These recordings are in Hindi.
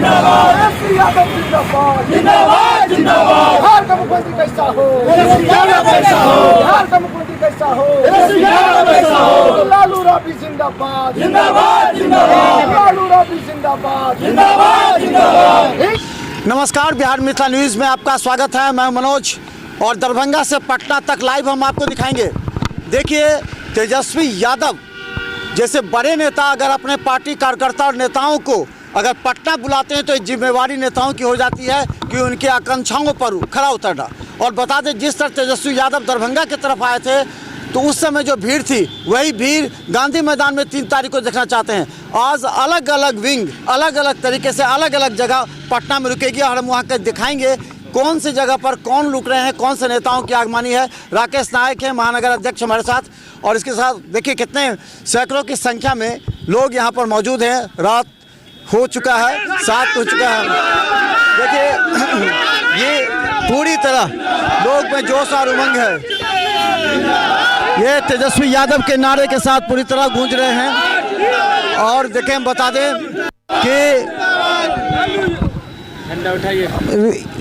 जिंदाबाद तेजस्वी यादव जिंदाबाद जिंदाबाद जिंदाबाद बिहार का मुख्यमंत्री कैसा हो बिहार का मुख्यमंत्री कैसा हो लालू राबी जिंदाबाद जिंदाबाद जिंदाबाद लालू राबी जिंदाबाद जिंदाबाद जिंदाबाद। नमस्कार, बिहार मिथिला न्यूज़ में आपका स्वागत है। मैं मनोज और दरभंगा से पटना तक लाइव हम आपको दिखाएंगे। देखिए, तेजस्वी यादव जैसे बड़े नेता अगर अपने पार्टी कार्यकर्ता और नेताओं को अगर पटना बुलाते हैं तो एक जिम्मेवारी नेताओं की हो जाती है कि उनकी आकांक्षाओं पर खरा उतरना। और बता दें, जिस तरह तेजस्वी यादव दरभंगा की तरफ आए थे तो उस समय जो भीड़ थी वही भीड़ गांधी मैदान में 3 तारीख को देखना चाहते हैं। आज अलग अलग विंग अलग अलग तरीके से अलग अलग जगह पटना में रुकेगी और हम वहाँ के दिखाएंगे कौन सी जगह पर कौन रुक रहे हैं, कौन से नेताओं की आगमनी है। राकेश नायक हैं, महानगर अध्यक्ष हमारे साथ, और इसके साथ देखिए कितने सैकड़ों की संख्या में लोग यहाँ पर मौजूद हैं। रात हो चुका है, 7 हो चुका है। देखिए ये पूरी तरह लोग में जोश और उमंग है। ये तेजस्वी यादव के नारे के साथ पूरी तरह गूंज रहे हैं। और देखें, हम बता दें कि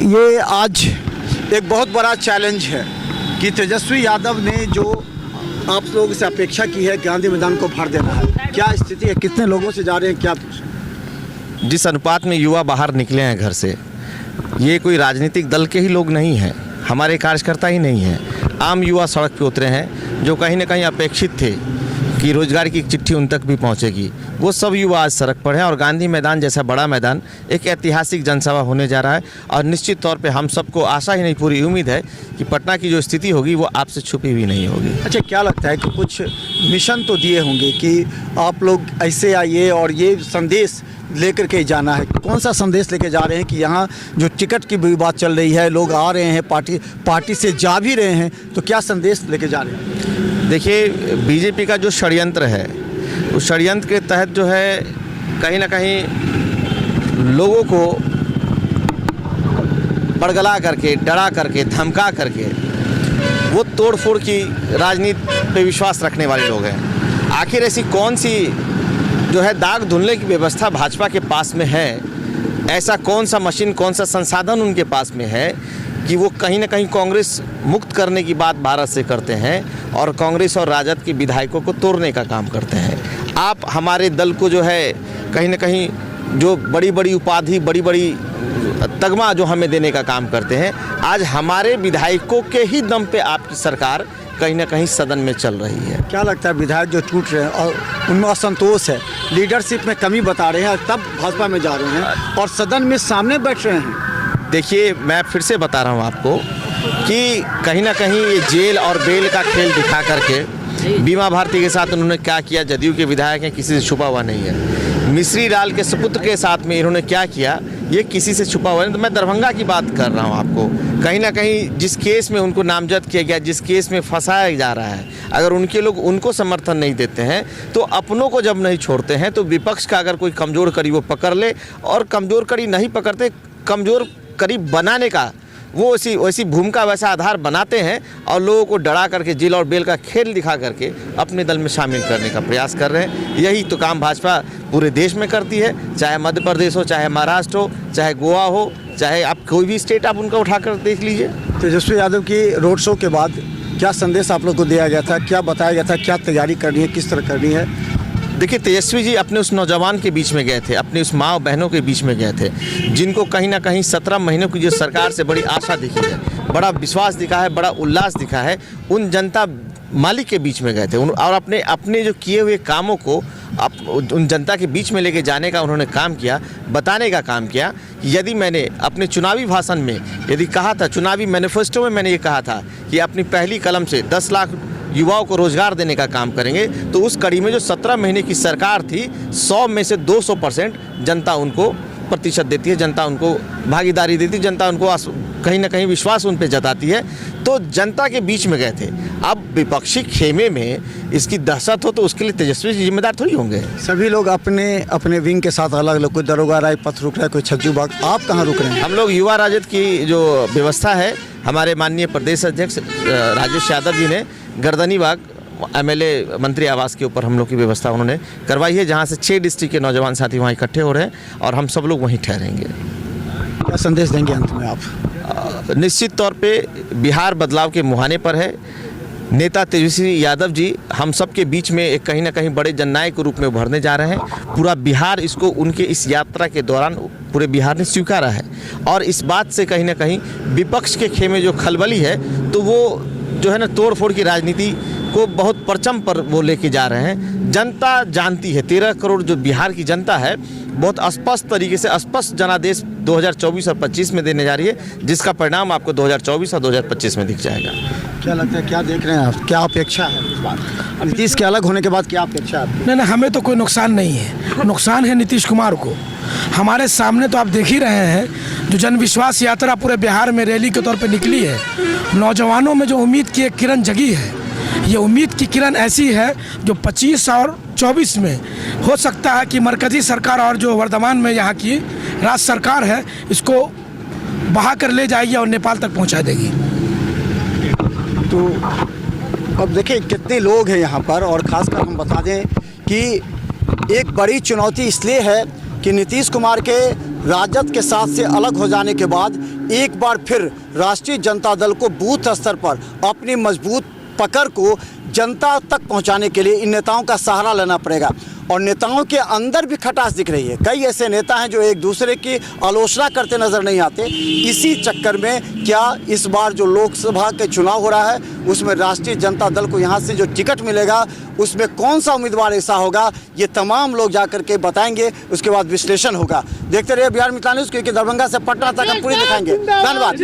ये आज एक बहुत बड़ा चैलेंज है कि तेजस्वी यादव ने जो आप लोगों से अपेक्षा की है गांधी मैदान को भर देना है। क्या स्थिति है, कितने लोगों से जा रहे हैं, क्या? जिस अनुपात में युवा बाहर निकले हैं घर से, ये कोई राजनीतिक दल के ही लोग नहीं हैं, हमारे कार्यकर्ता ही नहीं हैं। आम युवा सड़क पे उतरे हैं जो कहीं ना कहीं अपेक्षित थे कि रोजगार की एक चिट्ठी उन तक भी पहुंचेगी। वो सब युवा आज सड़क पर हैं और गांधी मैदान जैसा बड़ा मैदान एक ऐतिहासिक जनसभा होने जा रहा है। और निश्चित तौर पे हम सबको आशा ही नहीं, पूरी उम्मीद है कि पटना की जो स्थिति होगी वो आपसे छुपी हुई नहीं होगी। अच्छा, क्या लगता है कि कुछ मिशन तो दिए होंगे कि आप लोग ऐसे आइए और ये संदेश लेकर के जाना है? कौन सा संदेश लेके जा रहे हैं कि यहाँ जो टिकट की भी बात चल रही है, लोग आ रहे हैं, पार्टी से जा भी रहे हैं, तो क्या संदेश लेके जा रहे हैं? देखिए, बीजेपी का जो षड्यंत्र है उस षड्यंत्र के तहत जो है कहीं ना कहीं लोगों को बड़गला करके, डरा करके, धमका करके वो तोड़फोड़ की राजनीति पे विश्वास रखने वाले लोग हैं। आखिर ऐसी कौन सी जो है दाग धुलने की व्यवस्था भाजपा के पास में है? ऐसा कौन सा मशीन, कौन सा संसाधन उनके पास में है कि वो कहीं ना कहीं कांग्रेस मुक्त करने की बात भारत से करते हैं और कांग्रेस और राजद के विधायकों को तोड़ने का काम करते हैं। आप हमारे दल को जो है कहीं ना कहीं जो बड़ी बड़ी उपाधि, बड़ी बड़ी तगमा जो हमें देने का काम करते हैं, आज हमारे विधायकों के ही दम पे आपकी सरकार कहीं ना कहीं सदन में चल रही है। क्या लगता है, विधायक जो टूट रहे हैं और उनमें असंतोष है, लीडरशिप में कमी बता रहे हैं और तब भाजपा में जा रहे हैं और सदन में सामने बैठ रहे हैं? देखिए, मैं फिर से बता रहा हूँ आपको कि कहीं ना कहीं ये जेल और बेल का खेल दिखा करके बीमा भारती के साथ उन्होंने क्या किया, जदयू के विधायक हैं, किसी से छुपा हुआ नहीं है। मिश्री लाल के सुपुत्र के साथ में इन्होंने क्या किया, ये किसी से छुपा हुआ नहीं। तो मैं दरभंगा की बात कर रहा हूँ आपको। कहीं ना कहीं जिस केस में उनको नामजद किया गया, जिस केस में फंसाया जा रहा है, अगर उनके लोग उनको समर्थन नहीं देते हैं तो अपनों को जब नहीं छोड़ते हैं तो विपक्ष का अगर कोई कमज़ोर कड़ी वो पकड़ ले, और कमज़ोर कड़ी नहीं पकड़ते, कमज़ोर करीब बनाने का वो वैसी भूमिका, वैसा आधार बनाते हैं और लोगों को डरा करके जेल और बेल का खेल दिखा करके अपने दल में शामिल करने का प्रयास कर रहे हैं। यही तो काम भाजपा पूरे देश में करती है, चाहे मध्य प्रदेश हो, चाहे महाराष्ट्र हो, चाहे गोवा हो, चाहे आप कोई भी स्टेट आप उनका उठाकर देख लीजिए। तेजस्वी यादव की रोड शो के बाद क्या संदेश आप लोग को दिया गया था, क्या बताया गया था, क्या तैयारी करनी है, किस तरह करनी है? देखिए, तेजस्वी जी अपने उस नौजवान के बीच में गए थे, अपने उस माँ बहनों के बीच में गए थे, जिनको कहीं ना कहीं 17 महीनों की जो सरकार से बड़ी आशा दिखी है, बड़ा विश्वास दिखा है, बड़ा उल्लास दिखा है, उन जनता मालिक के बीच में गए थे और अपने जो किए हुए कामों को उन जनता के बीच में लेके जाने का उन्होंने काम किया, बताने का काम किया। यदि मैंने अपने चुनावी भाषण में यदि कहा था, चुनावी मैनिफेस्टो में मैंने ये कहा था कि अपनी पहली कलम से 10 लाख युवाओं को रोजगार देने का काम करेंगे, तो उस कड़ी में जो 17 महीने की सरकार थी, 100 में से 200% जनता उनको प्रतिशत देती है, जनता उनको भागीदारी देती है, जनता उनको कहीं ना कहीं विश्वास उन पे जताती है। तो जनता के बीच में गए थे। अब विपक्षी खेमे में इसकी दहशत हो तो उसके लिए तेजस्वी जिम्मेदार थोड़ी होंगे। सभी लोग अपने अपने विंग के साथ अलग अलग, कोई दरोगा राय पथ रुक रहा है, कोई छज्जू बाग, आप कहाँ रुक रहे हैं? हम लोग युवा राजद की जो व्यवस्था है, हमारे माननीय प्रदेश अध्यक्ष राजेश यादव जी ने गर्दनी बाग MLA मंत्री आवास के ऊपर हम लोग की व्यवस्था उन्होंने करवाई है, जहाँ से 6 डिस्ट्रिक्ट के नौजवान साथी वहाँ इकट्ठे हो रहे हैं और हम सब लोग वहीं ठहरेंगे। क्या संदेश देंगे अंत में आप? निश्चित तौर पे बिहार बदलाव के मुहाने पर है। नेता तेजस्वी यादव जी हम सब के बीच में एक कहीं ना कहीं बड़े जननायक के रूप में उभरने जा रहे हैं। पूरा बिहार इसको उनके इस यात्रा के दौरान पूरे बिहार ने स्वीकारा है और इस बात से कहीं ना कहीं विपक्ष के खेमे जो खलबली है तो वो जो है ना तोड़ फोड़ की राजनीति को बहुत परचम पर वो लेके जा रहे हैं। जनता जानती है, 13 करोड़ जो बिहार की जनता है बहुत स्पष्ट तरीके से स्पष्ट जनादेश 2024 और 25 में देने जा रही है, जिसका परिणाम आपको 2024 और 2025 में दिख जाएगा। क्या लगता है, क्या देख रहे हैं आप, क्या अपेक्षा है इस बार? नीतीश के अलग होने के बाद क्या अपेक्षा है? नहीं, हमें तो कोई नुकसान नहीं है, नुकसान है नीतीश कुमार को। हमारे सामने तो आप देख ही रहे हैं, जो जन विश्वास यात्रा पूरे बिहार में रैली के तौर पे निकली है, नौजवानों में जो उम्मीद की एक किरण जगी है, ये उम्मीद की किरण ऐसी है जो 25 और 24 में हो सकता है कि मरकजी सरकार और जो वर्तमान में यहाँ की राज्य सरकार है इसको बहा कर ले जाएगी और नेपाल तक पहुँचा देगी। तो अब देखिए कितने लोग हैं यहाँ पर, और ख़ासकर हम बता दें कि एक बड़ी चुनौती इसलिए है कि नीतीश कुमार के राजद के साथ से अलग हो जाने के बाद एक बार फिर राष्ट्रीय जनता दल को बूथ स्तर पर अपनी मजबूत पकड़ को जनता तक पहुंचाने के लिए इन नेताओं का सहारा लेना पड़ेगा। और नेताओं के अंदर भी खटास दिख रही है। कई ऐसे नेता हैं जो एक दूसरे की आलोचना करते नजर नहीं आते। इसी चक्कर में क्या इस बार जो लोकसभा के चुनाव हो रहा है उसमें राष्ट्रीय जनता दल को यहाँ से जो टिकट मिलेगा उसमें कौन सा उम्मीदवार ऐसा होगा, ये तमाम लोग जाकर के बताएंगे। उसके बाद विश्लेषण होगा। देखते रहिए बिहार मित्र न्यूज़, क्योंकि दरभंगा से पटना तक हम पूरी दिखाएंगे। धन्यवाद।